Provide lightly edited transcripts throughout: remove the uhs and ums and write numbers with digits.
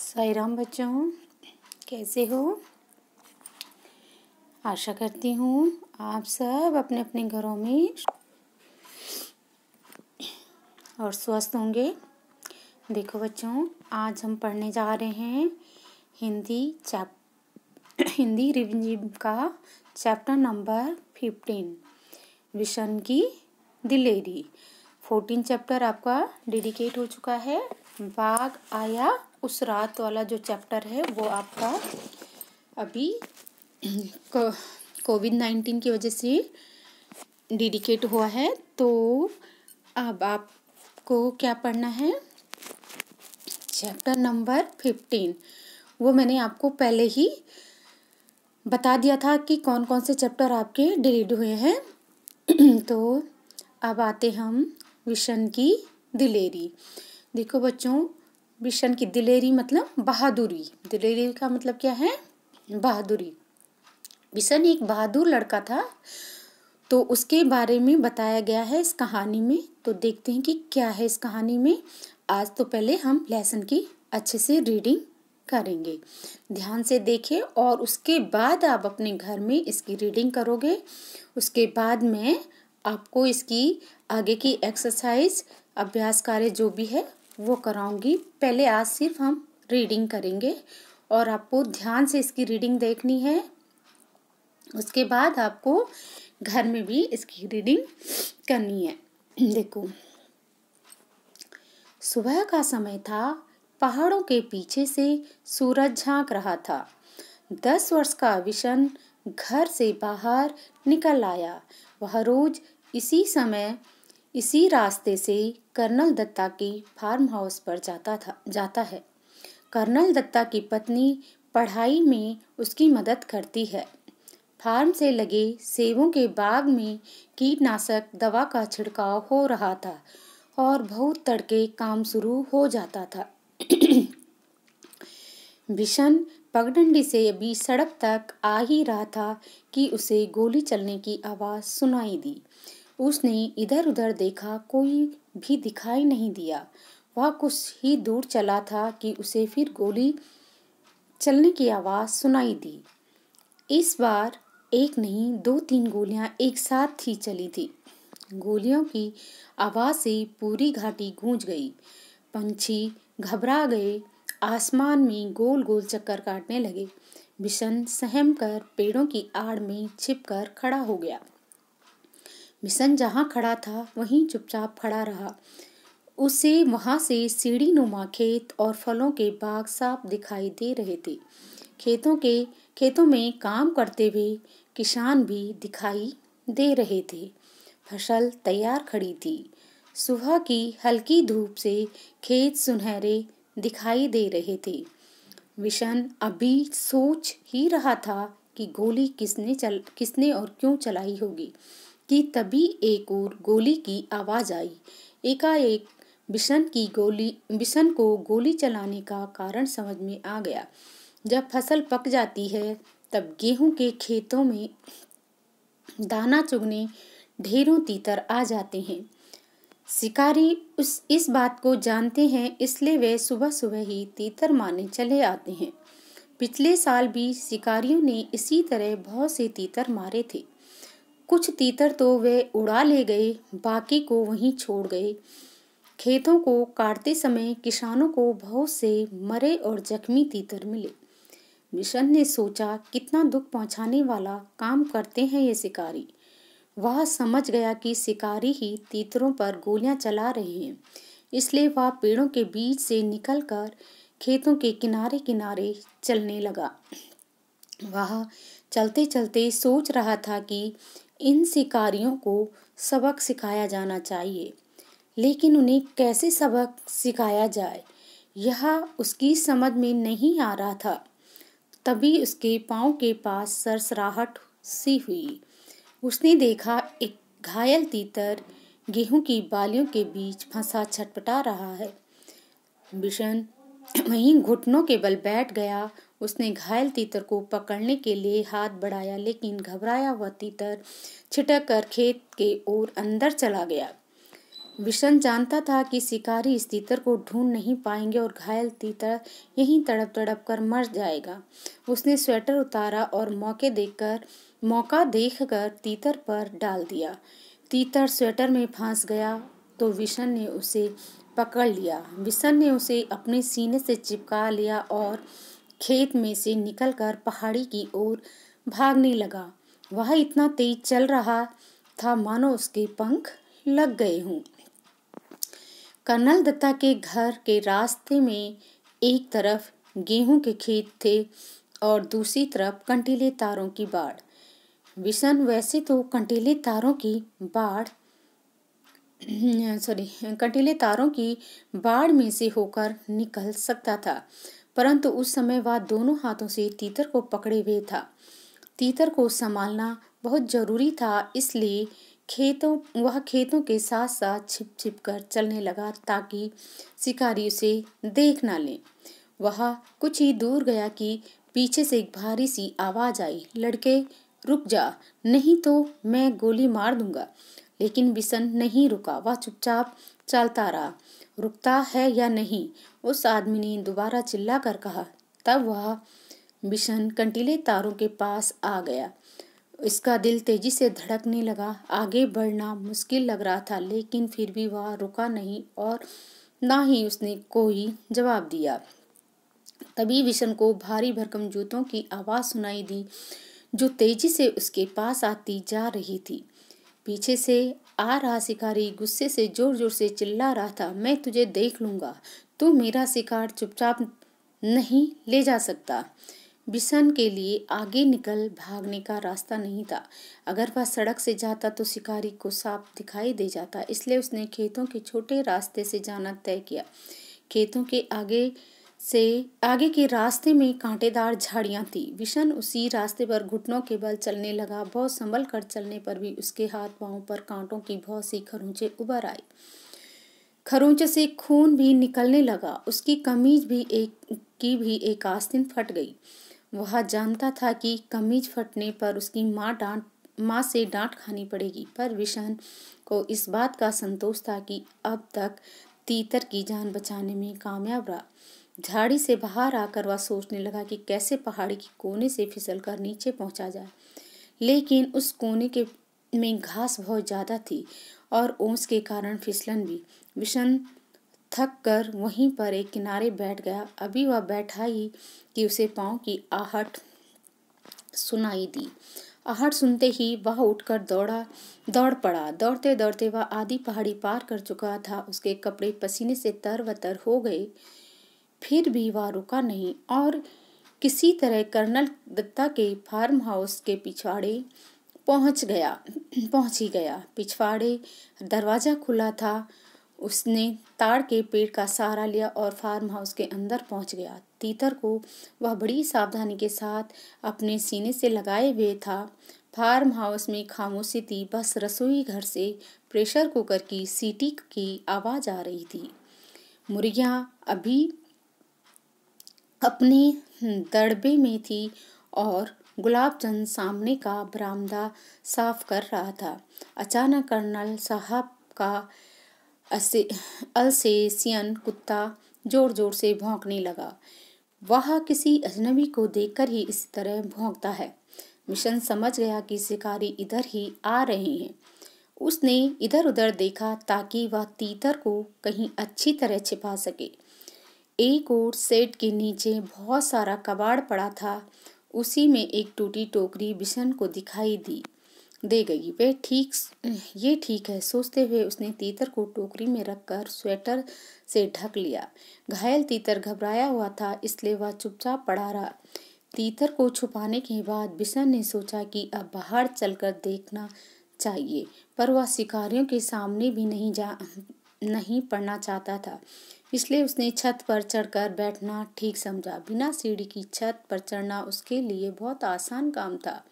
साई राम बच्चों, कैसे हो? आशा करती हूँ आप सब अपने अपने घरों में और स्वस्थ होंगे। देखो बच्चों, आज हम पढ़ने जा रहे हैं हिंदी रिविजन का चैप्टर नंबर 15, विशन की दिलेरी। 14 चैप्टर आपका डेडिकेट हो चुका है। बाघ आया उस रात वाला जो चैप्टर है वो आपका अभी कोविड-19 की वजह से डेडिकेट हुआ है। तो अब आपको क्या पढ़ना है? Chapter number 15। वो मैंने आपको पहले ही बता दिया था कि कौन कौन से चैप्टर आपके डिलीट हुए हैं। तो अब आते हम विशन की दिलेरी। देखो बच्चों, विशन की दिलेरी मतलब बहादुरी। दिलेरी का मतलब क्या है? बहादुरी। विशन एक बहादुर लड़का था, तो उसके बारे में बताया गया है इस कहानी में। तो देखते हैं कि क्या है इस कहानी में। आज तो पहले हम लेसन की अच्छे से रीडिंग करेंगे। ध्यान से देखिए और उसके बाद आप अपने घर में इसकी रीडिंग करोगे। उसके बाद मैं आपको इसकी आगे की एक्सरसाइज, अभ्यास कार्य जो भी है वो कराऊंगी। पहले आज सिर्फ हम रीडिंग करेंगे और आपको ध्यान से इसकी रीडिंग देखनी है। उसके बाद आपको घर में भी इसकी रीडिंग करनी है। देखो, सुबह का समय था। पहाड़ों के पीछे से सूरज झांक रहा था। 10 वर्ष का विशन घर से बाहर निकल आया। वह रोज इसी समय इसी रास्ते से कर्नल दत्ता के फार्म हाउस पर जाता है। कर्नल दत्ता की पत्नी पढ़ाई में उसकी मदद करती है। फार्म से लगे सेबों के बाग में कीटनाशक दवा का छिड़काव हो रहा था और बहुत तड़के काम शुरू हो जाता था। विशन पगडंडी से अभी सड़क तक आ ही रहा था कि उसे गोली चलने की आवाज़ सुनाई दी। उसने इधर उधर देखा, कोई भी दिखाई नहीं दिया। वह कुछ ही दूर चला था कि उसे फिर गोली चलने की आवाज़ सुनाई दी। इस बार एक नहीं 2-3 गोलियां एक साथ ही चली थी। गोलियों की आवाज़ से पूरी घाटी गूंज गई। पंछी घबरा गए, आसमान में गोल गोल चक्कर काटने लगे। विशन सहम कर पेड़ों की आड़ में छिपकर खड़ा हो गया। विशन जहाँ खड़ा था वहीं चुपचाप खड़ा रहा। उसे वहां से सीढ़ी नुमा खेत और फलों के बाग साफ दिखाई दे रहे थे। खेतों में काम करते हुए किसान भी दिखाई दे रहे थे। फसल तैयार खड़ी थी। सुबह की हल्की धूप से खेत सुनहरे दिखाई दे रहे थे। विशन अभी सोच ही रहा था कि गोली किसने और क्यों चलाई होगी कि तभी एक और गोली की आवाज़ आई। एकाएक विशन को गोली चलाने का कारण समझ में आ गया। जब फसल पक जाती है तब गेहूं के खेतों में दाना चुगने ढेरों तीतर आ जाते हैं। शिकारी इस बात को जानते हैं, इसलिए वे सुबह सुबह ही तीतर मारने चले आते हैं। पिछले साल भी शिकारियों ने इसी तरह बहुत से तीतर मारे थे। कुछ तीतर तो वे उड़ा ले गए, बाकी को वहीं छोड़ गए। खेतों को काटते समय किसानों को बहुत से मरे और जख्मी तीतर मिले। विशन ने सोचा, कितना दुख पहुंचाने वाला काम करते हैं ये शिकारी। वह समझ गया कि शिकारी ही तीतरों पर गोलियां चला रहे हैं, इसलिए वह पेड़ों के बीच से निकलकर खेतों के किनारे किनारे चलने लगा। वह चलते चलते सोच रहा था कि इन शिकारियों को सबक सिखाया जाना चाहिए, लेकिन उन्हें कैसे सबक सिखाया जाए यह उसकी समझ में नहीं आ रहा था। तभी उसके पाँव के पास सरसराहट सी हुई। उसने देखा एक घायल तीतर गेहूं की बालियों के बीच फंसा छटपटा रहा है। विशन वहीं घुटनों के बल बैठ गया। उसने घायल तीतर को पकड़ने के लिए हाथ बढ़ाया, लेकिन घबराया हुआ तीतर छिटक कर खेत के ओर अंदर चला गया। विशन जानता था कि शिकारी इस तीतर को ढूंढ नहीं पाएंगे और घायल तीतर यहीं तड़प तड़प कर मर जाएगा। उसने स्वेटर उतारा और मौका देखकर तीतर पर डाल दिया। तीतर स्वेटर में फंस गया तो विशन ने उसे पकड़ लिया। विशन ने उसे अपने सीने से चिपका लिया और खेत में से निकलकर पहाड़ी की ओर भागने लगा। वह इतना तेज चल रहा था मानो उसके पंख लग गए हों। कर्नल दत्ता के घर के रास्ते में एक तरफ गेहूं के खेत थे और दूसरी तरफ कंटीले तारों की बाड़। विशन वैसे तो कंटीले तारों की बाड़ में से होकर निकल सकता था, परंतु उस समय वह दोनों हाथों से तीतर को पकड़े हुए था। तीतर को संभालना बहुत जरूरी था, इसलिए वह खेतों के साथ साथ छिप छिप कर चलने लगा ताकि शिकारी उसे देख न ले। वह कुछ ही दूर गया कि पीछे से एक भारी सी आवाज आई, लड़के रुक जा, नहीं तो मैं गोली मार दूंगा। लेकिन विशन नहीं रुका, वह चुपचाप चलता रहा। रुकता है या नहीं, उस आदमी ने दोबारा चिल्ला कर कहा। तब वह विशन कंटीले तारों के पास आ गया। इसका दिल तेजी से धड़कने लगा। आगे बढ़ना मुश्किल लग रहा था, लेकिन फिर भी वह रुका नहीं और ना ही उसने कोई जवाब दिया। तभी विशन को भारी भरकम जूतों की आवाज सुनाई दी, जो तेजी से उसके पास आती जा रही थी। पीछे से आ रहा शिकारी गुस्से से जोर जोर से चिल्ला रहा था, मैं तुझे देख लूंगा, तू मेरा शिकार चुपचाप नहीं ले जा सकता। विशन के लिए आगे निकल भागने का रास्ता नहीं था। अगर वह सड़क से जाता तो शिकारी को साफ दिखाई दे जाता, इसलिए उसने खेतों के छोटे रास्ते से जाना तय किया। खेतों के आगे के रास्ते में कांटेदार झाड़ियां थी। विशन उसी रास्ते पर घुटनों के बल चलने लगा। बहुत संभल कर चलने पर भी उसके हाथ पांव पर कांटों की बहुत सी खरोंचें उभर आई। खरोंचों से खून भी निकलने लगा। उसकी कमीज भी एक आस्तीन फट गई। वह जानता था कि कमीज फटने पर उसकी माँ से डांट खानी पड़ेगी, पर विशन को इस बात का संतोष था कि अब तक तीतर की जान बचाने में कामयाब रहा। झाड़ी से बाहर आकर वह सोचने लगा कि कैसे पहाड़ी के कोने से फिसलकर नीचे पहुंचा जाए, लेकिन उस कोने में घास बहुत ज्यादा थी और ओस के कारण फिसलन भी। विशन थक कर वहीं पर एक किनारे बैठ गया। अभी वह बैठा ही कि उसे पांव की आहट सुनाई दी। आहट सुनते ही वह उठकर दौड़ पड़ा। दौड़ते दौड़ते वह आधी पहाड़ी पार कर चुका था। उसके कपड़े पसीने से तरबतर हो गए, फिर भी वह रुका नहीं और किसी तरह कर्नल दत्ता के फार्म हाउस के पिछवाड़े पहुंच ही गया। पिछवाड़े दरवाजा खुला था। उसने ताड़ के पेड़ का सहारा लिया और फार्म हाउस के अंदर पहुंच गया। तीतर को वह बड़ी सावधानी के साथ अपने सीने से लगाए हुए था। फार्म हाउस में खामोशी थी, बस रसोई घर से प्रेशर कुकर की सीटी की आवाज आ रही थी। मुर्गियां अभी अपने दड़बे में थी और गुलाबचंद सामने का बरामदा साफ कर रहा था। अचानक कर्नल साहब का अल्सेशियन कुत्ता जोर जोर से भौंकने लगा। वह किसी अजनबी को देखकर ही इस तरह भौंकता है। मिशन समझ गया कि शिकारी इधर ही आ रहे हैं। उसने इधर उधर देखा ताकि वह तीतर को कहीं अच्छी तरह छिपा सके। एक और शेड के नीचे बहुत सारा कबाड़ पड़ा था। उसी में एक टूटी टोकरी विशन को दिखाई दे गई। ये ठीक है सोचते हुए उसने तीतर को टोकरी में रखकर स्वेटर से ढक लिया। घायल तीतर घबराया हुआ था, इसलिए वह चुपचाप पड़ा रहा। तीतर को छुपाने के बाद विशन ने सोचा कि अब बाहर चलकर देखना चाहिए, पर वह शिकारियों के सामने भी नहीं पड़ना चाहता था, इसलिए उसने छत पर चढ़कर बैठना ठीक समझा। बिना सीढ़ी की छत पर चढ़ना उसके लिए बहुत आसान काम था।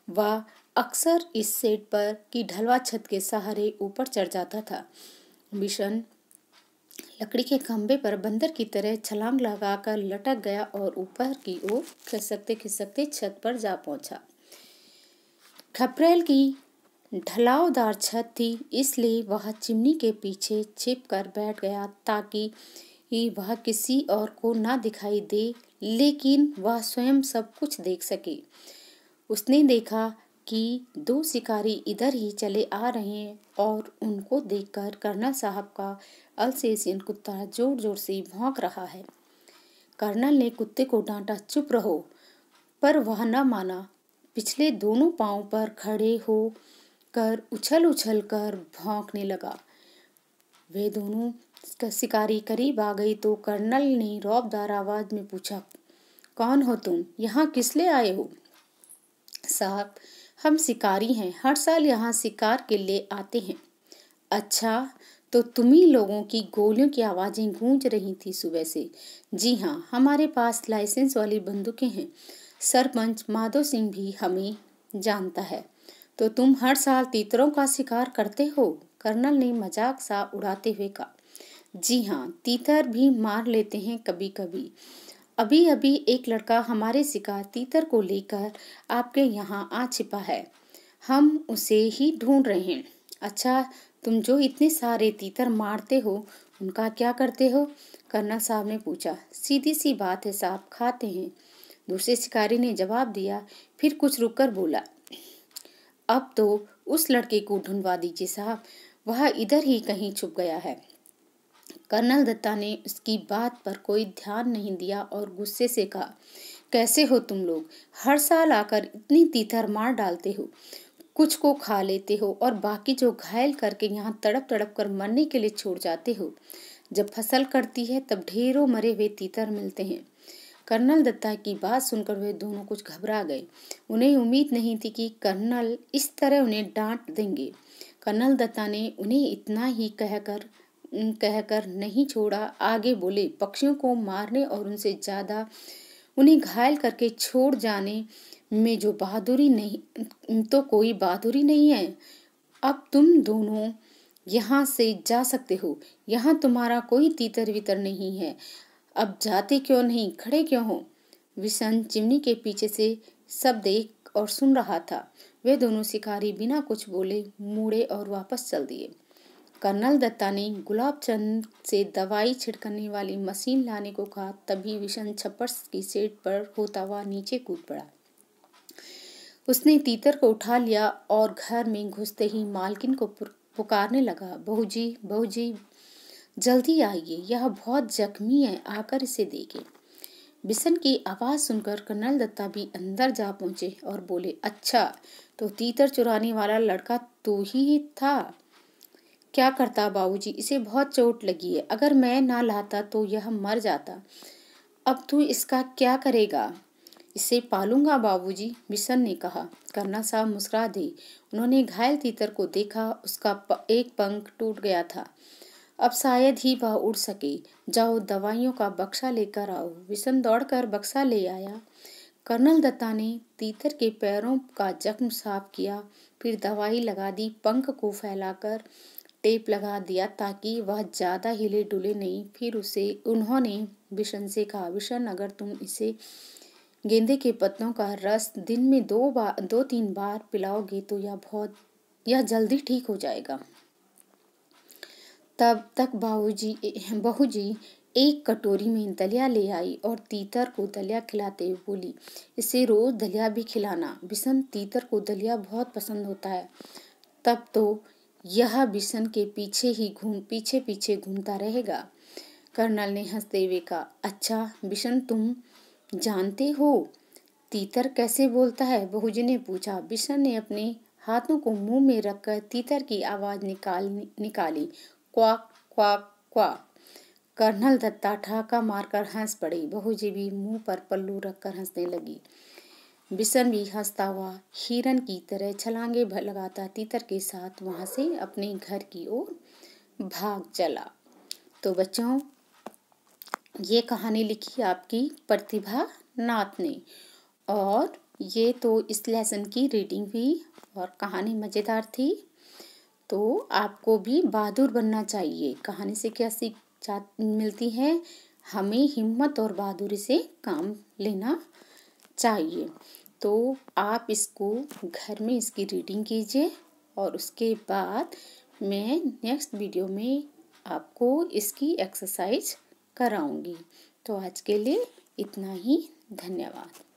वह अक्सर इस सेट पर की ढलवा छत के सहारे ऊपर चढ़ जाता था। विशन लकड़ी के खंभे पर बंदर की तरह छलांग लगाकर लटक गया और ऊपर की ओर खिसकते खिसकते छत पर जा पहुंचा। खपरेल की ढलावदार छत थी, इसलिए वह चिमनी के पीछे छिप कर बैठ गया ताकि वह किसी और को ना दिखाई दे, लेकिन वह स्वयं सब कुछ देख सके। उसने देखा कि दो शिकारी इधर ही चले आ रहे हैं और उनको देखकर कर्नल साहब का अल्सेशियन कुत्ता जोर जोर से भौंक रहा है। कर्नल ने कुत्ते को डांटा, चुप रहो, पर वह न माना। पिछले दोनों पांव पर खड़े हो कर उछल उछल कर भौंकने लगा। वे दोनों शिकारी करीब आ गई तो कर्नल ने रौबदार आवाज में पूछा, कौन हो तुम? यहाँ किस लिए आए हो? साहब, हम शिकारी हैं, हर साल यहाँ शिकार के लिए आते हैं। अच्छा, तो तुम्ही लोगों की गोलियों की आवाजें गूंज रही थी सुबह से। जी हाँ, हमारे पास लाइसेंस वाली बंदूकें हैं। सरपंच माधो सिंह भी हमें जानता है। तो तुम हर साल तीतरों का शिकार करते हो? कर्नल ने मजाक सा उड़ाते हुए कहा। जी हाँ, तीतर भी मार लेते हैं कभी कभी। अभी अभी एक लड़का हमारे शिकार तीतर को लेकर आपके यहाँ आ छिपा है। हम उसे ही ढूंढ रहे हैं। अच्छा, तुम जो इतने सारे तीतर मारते हो उनका क्या करते हो? कर्नल साहब ने पूछा। सीधी सी बात है साहब, खाते हैं, दूसरे शिकारी ने जवाब दिया। फिर कुछ रुककर बोला, अब तो उस लड़के को ढूंढवा दीजिए साहब, वह इधर ही कहीं छुप गया है। कर्नल दत्ता ने उसकी बात पर कोई ध्यान नहीं दिया और गुस्से से कहा, कैसे हो तुम लोग? हर साल आकर इतनी तीतर मार डालते हो, कुछ को खा लेते हो और बाकी जो घायल करके यहाँ तड़प तड़प कर मरने के लिए छोड़ जाते हो। जब फसल कटती है तब ढेरों मरे हुए तीतर मिलते हैं। कर्नल दत्ता की बात सुनकर वे दोनों कुछ घबरा गए। उन्हें उम्मीद नहीं थी कि कर्नल इस तरह उन्हें डांट देंगे। कर्नल दत्ता ने उन्हें इतना ही कहकर नहीं छोड़ा। आगे बोले, पक्षियों को मारने और उनसे ज्यादा उन्हें घायल करके छोड़ जाने में जो बहादुरी नहीं तो कोई बहादुरी नहीं है। अब तुम दोनों यहाँ से जा सकते हो। यहाँ तुम्हारा कोई तीतर वितर नहीं है। अब जाते क्यों नहीं, खड़े क्यों हो? विशन चिमनी के पीछे से सब देख और सुन रहा था। वे दोनों शिकारी बिना कुछ बोले मुड़े और वापस चल दिए। कर्नल दत्ता ने गुलाब चंद से दवाई छिड़कने वाली मशीन लाने को कहा। तभी विशन छप्पर की सीट पर होता हुआ नीचे कूद पड़ा। उसने तीतर को उठा लिया और घर में घुसते ही मालकिन को पुकारने लगा, बहू जी, बहू जी, जल्दी आइए, यह बहुत जख्मी है, आकर इसे देखें। बिशन की आवाज सुनकर कर्नल दत्ता भी अंदर जा पहुंचे और बोले, अच्छा, तो तीतर चुराने वाला लड़का तू ही था? क्या करता बाबूजी, इसे बहुत चोट लगी है, अगर मैं ना लाता तो यह मर जाता। अब तू इसका क्या करेगा? इसे पालूंगा बाबूजी, बिशन ने कहा। कर्नल साहब मुस्कुरा दिए। उन्होंने घायल तीतर को देखा, उसका एक पंख टूट गया था, अब शायद ही वह उड़ सके। जाओ दवाइयों का बक्सा लेकर आओ। बिशन दौड़कर बक्सा ले आया। कर्नल दत्ता ने तीतर के पैरों का जख्म साफ किया, फिर दवाई लगा दी, पंख को फैलाकर टेप लगा दिया ताकि वह ज्यादा हिले डुले नहीं। फिर उन्होंने बिशन से कहा, बिशन, अगर तुम इसे गेंदे के पत्तों का रस दिन में 2-3 बार पिलाओगे तो यह जल्दी ठीक हो जाएगा। तब तक बहू जी एक कटोरी में दलिया ले आई और तीतर को दलिया खिलाते हुए बोली, इसे रोज दलिया भी खिलाना। बिशन, तीतर को दलिया बहुत पसंद होता है। तब तो यह बिशन के पीछे पीछे घूमता रहेगा। कर्नल ने हंसते हुए कहा, अच्छा बिशन, तुम जानते हो तीतर कैसे बोलता है? बहूजी ने पूछा। बिशन ने अपने हाथों को मुंह में रखकर तीतर की आवाज निकाली, quack quack quack. Colonel Datta ठहाका मारकर हंस पड़े। बहूजी भी मुंह पर पल्लू रखकर हंसने लगी। बिशन भी हंसता हुआ हिरन की तरह छलांगे लगाता तीतर के साथ वहां से अपने घर की ओर भाग चला। तो बच्चों, ये कहानी लिखी आपकी प्रतिभा नाथ ने, और ये तो इस लेसन की रीडिंग हुई और कहानी मज़ेदार थी। तो आपको भी बहादुर बनना चाहिए। कहानी से क्या सीख मिलती है? हमें हिम्मत और बहादुरी से काम लेना चाहिए। तो आप इसको घर में इसकी रीडिंग कीजिए और उसके बाद मैं नेक्स्ट वीडियो में आपको इसकी एक्सरसाइज कराऊंगी। तो आज के लिए इतना ही। धन्यवाद।